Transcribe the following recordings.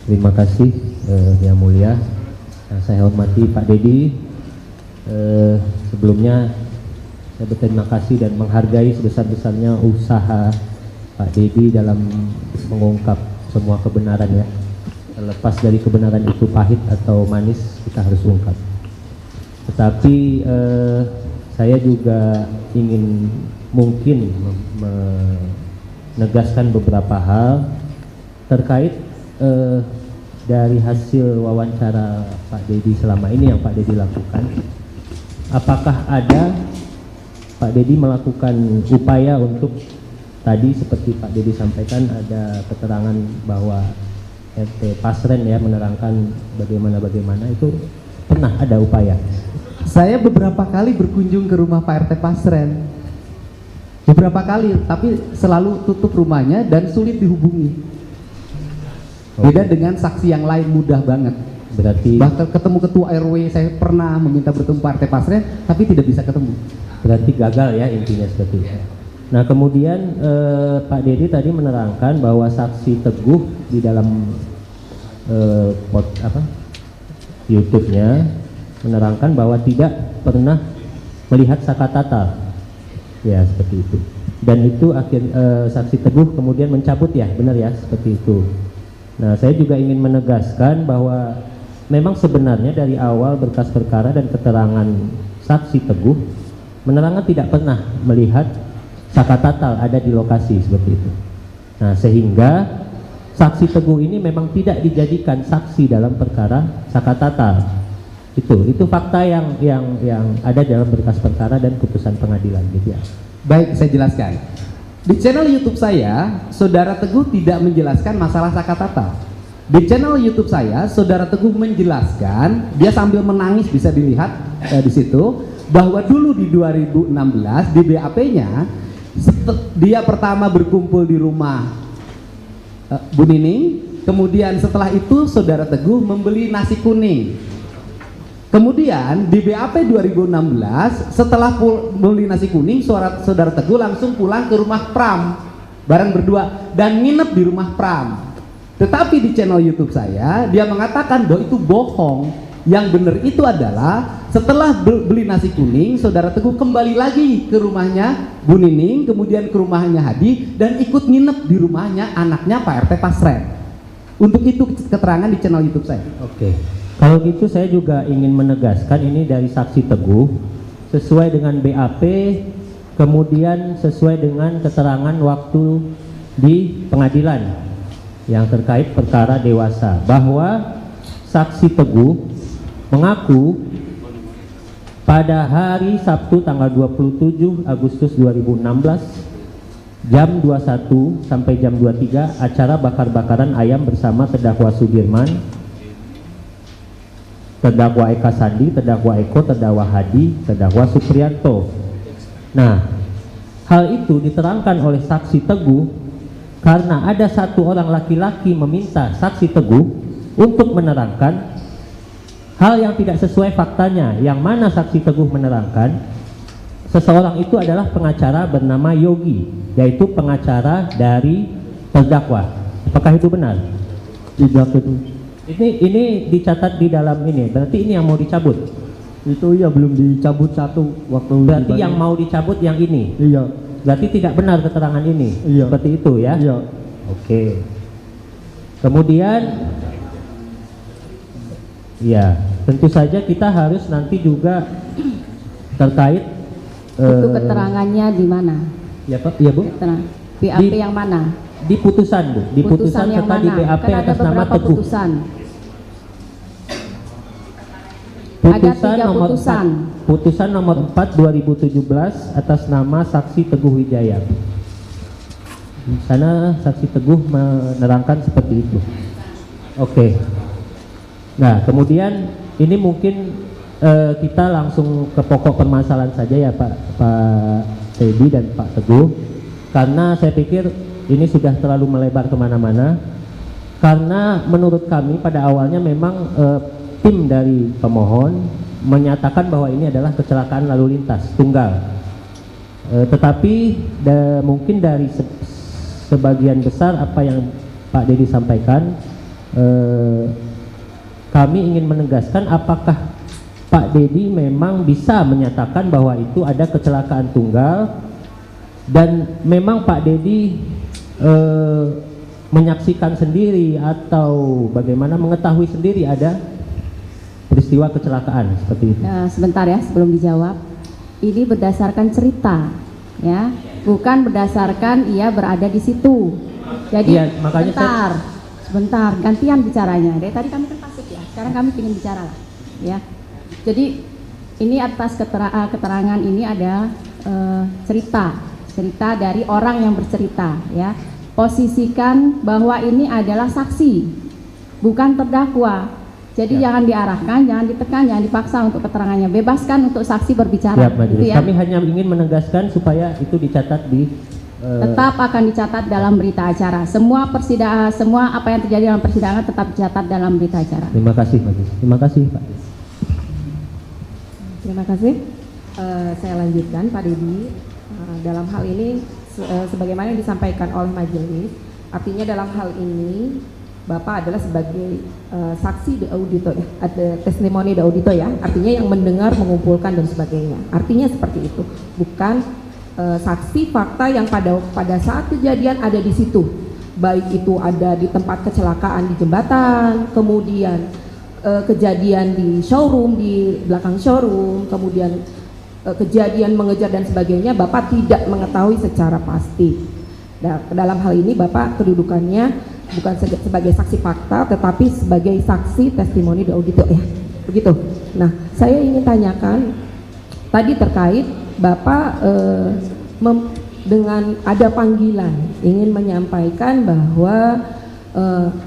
Terima kasih Yang Mulia. Saya hormati Pak Dedi. Sebelumnya saya berterima kasih dan menghargai sebesar-besarnya usaha Pak Dedi dalam mengungkap semua kebenaran ya. Terlepas dari kebenaran itu pahit atau manis, kita harus ungkap. Tetapi saya juga ingin mungkin menegaskan beberapa hal terkait dari hasil wawancara Pak Dedi selama ini yang Pak Dedi lakukan. Apakah ada Pak Dedi melakukan upaya untuk tadi seperti Pak Dedi sampaikan ada keterangan bahwa RT Pasren ya menerangkan bagaimana itu pernah ada upaya? Saya beberapa kali berkunjung ke rumah Pak RT Pasren, beberapa kali, tapi selalu tutup rumahnya dan sulit dihubungi. Beda dengan saksi yang lain mudah banget. Berarti bahkan ketemu ketua RW saya pernah meminta bertemu Pak RT Pasren tapi tidak bisa ketemu. Berarti gagal ya intinya seperti itu. Nah kemudian Pak Dedi tadi menerangkan bahwa saksi Teguh di dalam YouTube-nya menerangkan bahwa tidak pernah melihat Sakatata. Ya seperti itu. Dan itu saksi Teguh kemudian mencabut ya, benar ya seperti itu. Nah saya juga ingin menegaskan bahwa memang sebenarnya dari awal berkas perkara dan keterangan saksi Teguh menerangkan tidak pernah melihat Sakatatal ada di lokasi seperti itu. Nah sehingga saksi Teguh ini memang tidak dijadikan saksi dalam perkara Sakatatal. Itu fakta yang ada dalam berkas perkara dan putusan pengadilan gitu ya. Baik, saya jelaskan. Di channel YouTube saya, Saudara Teguh tidak menjelaskan masalah Sakatatal. Di channel YouTube saya, Saudara Teguh menjelaskan, dia sambil menangis bisa dilihat di situ, bahwa dulu di 2016 di BAP-nya dia pertama berkumpul di rumah Bu Nining, kemudian setelah itu Saudara Teguh membeli nasi kuning. Kemudian di BAP 2016 setelah beli nasi kuning, Saudara Teguh langsung pulang ke rumah Pram bareng berdua dan nginep di rumah Pram. Tetapi di channel YouTube saya dia mengatakan bahwa itu bohong. Yang benar itu adalah setelah beli nasi kuning, Saudara Teguh kembali lagi ke rumahnya Bu Nining, kemudian ke rumahnya Hadi dan ikut nginep di rumahnya anaknya Pak RT Pasren. Untuk itu keterangan di channel YouTube saya. Oke. Kalau gitu saya juga ingin menegaskan ini dari saksi Teguh sesuai dengan BAP, kemudian sesuai dengan keterangan waktu di pengadilan yang terkait perkara dewasa, bahwa saksi Teguh mengaku pada hari Sabtu tanggal 27 Agustus 2016 jam 21 sampai jam 23 acara bakar-bakaran ayam bersama terdakwa Sudirman, terdakwa Eka Sandi, terdakwa Eko, terdakwa Hadi, terdakwa Supriyanto. Nah, hal itu diterangkan oleh saksi Teguh karena ada satu orang laki-laki meminta saksi Teguh untuk menerangkan hal yang tidak sesuai faktanya, yang mana saksi Teguh menerangkan seseorang itu adalah pengacara bernama Yogi, yaitu pengacara dari terdakwa. Apakah itu benar? Tidak itu. Ini dicatat di dalam ini, berarti ini yang mau dicabut? Itu ya belum dicabut satu waktu. Berarti yang mau dicabut yang ini? Iya. Berarti tidak benar keterangan ini? Iya. Seperti itu ya? Iya. Oke. Kemudian, ya tentu saja kita harus nanti juga terkait itu keterangannya di mana? Ya Pak, ya Bu? BAP yang mana? Di putusan Bu, di putusan yang serta mana? di BAP Kan atas nama beberapa Teguh. putusan. Putusan Ada 3 nomor putusan. 4, putusan nomor 4 2017 atas nama saksi Teguh Wijaya. Di sana saksi Teguh menerangkan seperti itu. Oke. Nah, kemudian ini mungkin kita langsung ke pokok permasalahan saja ya Pak Teddy dan Pak Teguh, karena saya pikir ini sudah terlalu melebar kemana-mana. Karena menurut kami pada awalnya memang tim dari pemohon menyatakan bahwa ini adalah kecelakaan lalu lintas tunggal, tetapi mungkin dari sebagian besar apa yang Pak Dedi sampaikan kami ingin menegaskan apakah Pak Dedi memang bisa menyatakan bahwa itu ada kecelakaan tunggal dan memang Pak Dedi menyaksikan sendiri atau bagaimana mengetahui sendiri ada peristiwa kecelakaan seperti itu. Sebentar ya, sebelum dijawab. Ini berdasarkan cerita, ya, bukan berdasarkan ia berada di situ. Jadi Ya, makanya sebentar, gantian bicaranya. Dari tadi kami kan pasif ya, sekarang kami ingin bicara lah, ya. Jadi ini atas keterangan ini ada cerita dari orang yang bercerita, ya. Posisikan bahwa ini adalah saksi, bukan terdakwa. Jadi jangan diarahkan, jangan ditekan, jangan dipaksa untuk keterangannya. Bebaskan untuk saksi berbicara. Ya, Majelis. Gitu ya. Kami hanya ingin menegaskan supaya itu dicatat di Tetap akan dicatat dalam berita acara. Semua persidangan, semua apa yang terjadi dalam persidangan tetap dicatat dalam berita acara. Terima kasih, Majelis. Terima kasih, Pak. Terima kasih. Saya lanjutkan, Pak Dedi. Dalam hal ini sebagaimana yang disampaikan oleh majelis, artinya dalam hal ini Bapak adalah sebagai saksi de audito, ada testimoni de audito ya, artinya yang mendengar, mengumpulkan dan sebagainya. Artinya seperti itu, bukan saksi fakta yang pada saat kejadian ada di situ, baik itu ada di tempat kecelakaan di jembatan, kemudian kejadian di showroom, di belakang showroom, kemudian kejadian mengejar dan sebagainya, Bapak tidak mengetahui secara pasti. Nah, dalam hal ini Bapak kedudukannya bukan sebagai saksi fakta, tetapi sebagai saksi testimoni de audito ya, begitu. Nah, saya ingin tanyakan tadi terkait Bapak dengan ada panggilan ingin menyampaikan bahwa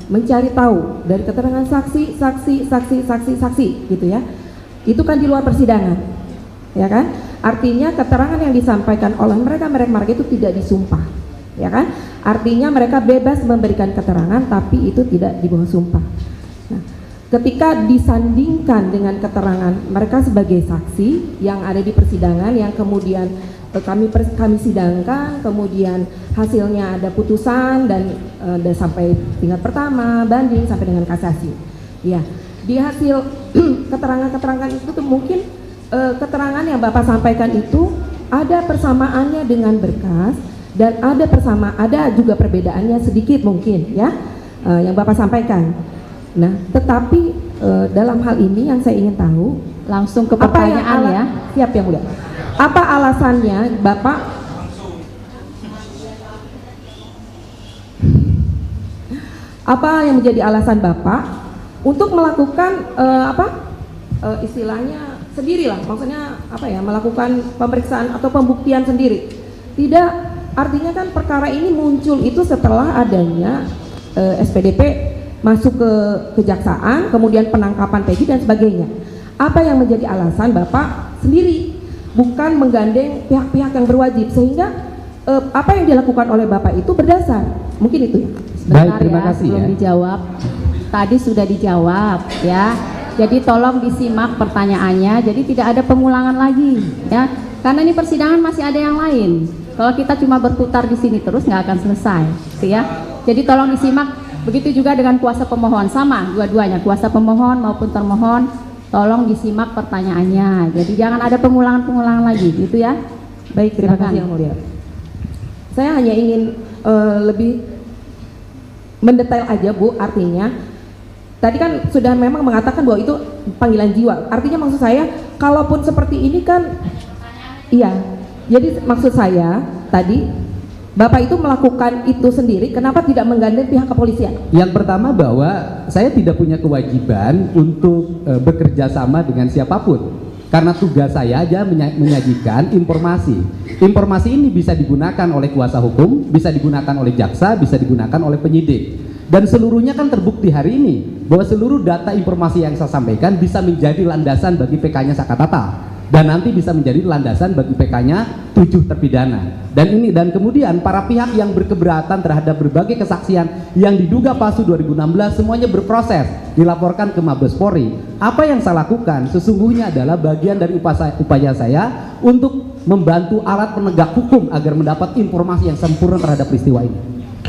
mencari tahu dari keterangan saksi gitu ya, itu kan di luar persidangan, ya kan? Artinya keterangan yang disampaikan oleh mereka itu tidak disumpah, ya kan? Artinya mereka bebas memberikan keterangan tapi itu tidak di bawah sumpah. Nah, ketika disandingkan dengan keterangan mereka sebagai saksi yang ada di persidangan yang kemudian kami sidangkan, kemudian hasilnya ada putusan dan sampai tingkat pertama, banding sampai dengan kasasi. Ya, di hasil keterangan-keterangan itu tuh mungkin keterangan yang Bapak sampaikan itu ada persamaannya dengan berkas dan ada juga perbedaannya sedikit mungkin ya, yang Bapak sampaikan. Nah, tetapi dalam hal ini yang saya ingin tahu, Langsung ke pertanyaan ya. Siap yang mulia. Apa alasannya Bapak yang menjadi alasan Bapak untuk melakukan istilahnya sendirilah, maksudnya melakukan pemeriksaan atau pembuktian sendiri? Tidak, artinya kan perkara ini muncul itu setelah adanya SPDP masuk ke kejaksaan, kemudian penangkapan Peggy dan sebagainya. Apa yang menjadi alasan Bapak sendiri, bukan menggandeng pihak-pihak yang berwajib, sehingga apa yang dilakukan oleh Bapak itu berdasar? Mungkin itu ya. Sebentar Baik, terima ya, kasih belum ya. dijawab. Tadi sudah dijawab ya. Jadi tolong disimak pertanyaannya. Jadi tidak ada pengulangan lagi ya. Karena ini persidangan masih ada yang lain. Kalau kita cuma berputar di sini terus nggak akan selesai, gitu ya. Jadi tolong disimak. Begitu juga dengan kuasa pemohon, sama dua-duanya, kuasa pemohon maupun termohon, tolong disimak pertanyaannya. Jadi jangan ada pengulangan-pengulangan lagi, gitu ya. Baik, terima Silakan. kasih yang mulia. Saya hanya ingin lebih mendetail aja Bu, artinya tadi kan sudah memang mengatakan bahwa itu panggilan jiwa. Artinya maksud saya, kalaupun seperti ini kan, iya. Jadi maksud saya tadi Bapak itu melakukan itu sendiri, kenapa tidak menggandeng pihak kepolisian? Yang pertama bahwa saya tidak punya kewajiban untuk bekerja sama dengan siapapun, karena tugas saya aja menyajikan informasi. Informasi ini bisa digunakan oleh kuasa hukum, bisa digunakan oleh jaksa, bisa digunakan oleh penyidik, dan seluruhnya kan terbukti hari ini bahwa seluruh data informasi yang saya sampaikan bisa menjadi landasan bagi PK-nya Sakatata, dan nanti bisa menjadi landasan bagi PK-nya 7 terpidana. Dan kemudian para pihak yang berkeberatan terhadap berbagai kesaksian yang diduga palsu 2016 semuanya berproses, dilaporkan ke Mabes Polri. Apa yang saya lakukan sesungguhnya adalah bagian dari upaya saya untuk membantu alat penegak hukum agar mendapat informasi yang sempurna terhadap peristiwa ini.